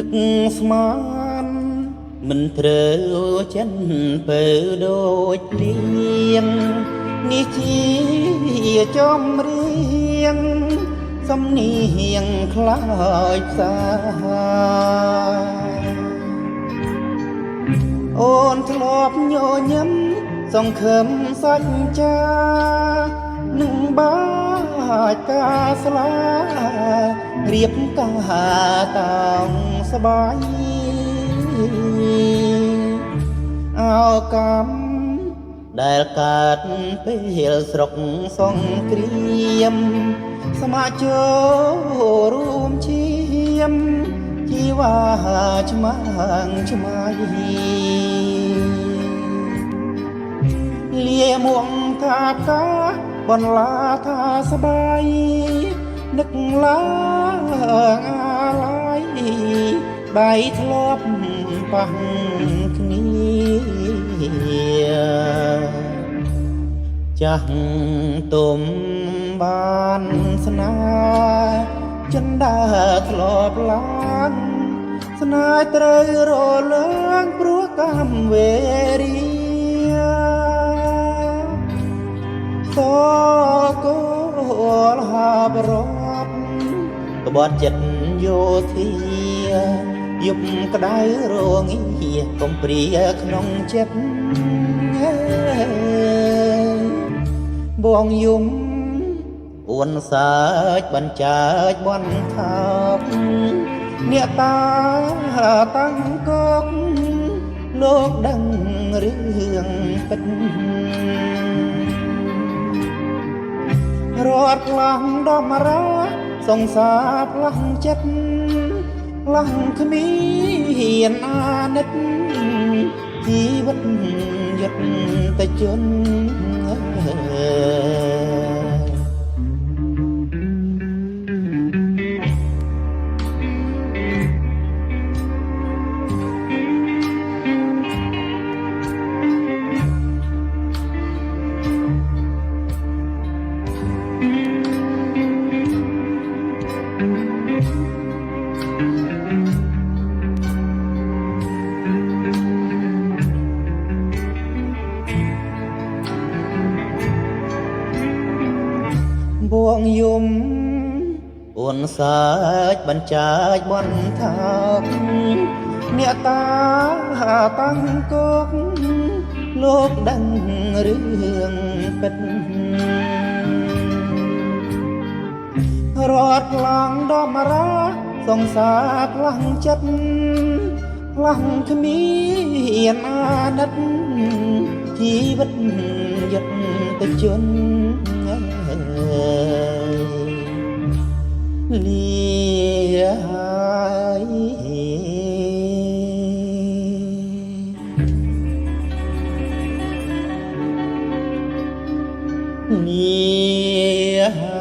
នឹកស្មានមិនត្រូវចិនពើដូចលៀងនេះជាចំរៀងសំនៀងខ្លោចផ្សាអូនធ្លាប់ញញឹមសង្ឃឹមសច្ចានឹងបាច់ការស្លារៀបការតោងស្បាយអោកម្មដែលកើតពេលស្រុកសង្គ្រាមស្ម័គ្រចូលរួមឈាមជីវ៉ាឆ្មាំងឆ្មៃលាមួងថាកាបន្លាថាស្បាយនឹកឡើងអាឡ័យដៃធ្លាប់ប៉ះគ្នាចាស់ទុំបានស្នេហ៍ចិនដើរធ្លាប់ឡើងស្នេហ៍ត្រូវរលើងព្រោះកម្មវេរីសកលហាបរាប់ក្បត់ចិត្តយោធាយប់ក្តៅរងាកំព្រាក្នុងចិត្តបងយំអួនសាច់បញ្ចាចបន់ថាបអ្នកតាតាំងកកលោកដឹងរឿងពិតរត់ខ្លាំងដំរាសង្សារផ្លាំងចិត្តផ្លាំងគ្មានអាណិតជីវិតយត់តែជន់បងយំអួនសាច់បញ្ចាចបន់ថាបអ្នកតាតាំងកកលោកដឹងរឿងពិតរត់ខ្លាំងដំរាសង្សារខ្លាំងចិត្តខ្លាំងគ្មានអាណិតជីវិតយត់ទៅជន់លាហើយលា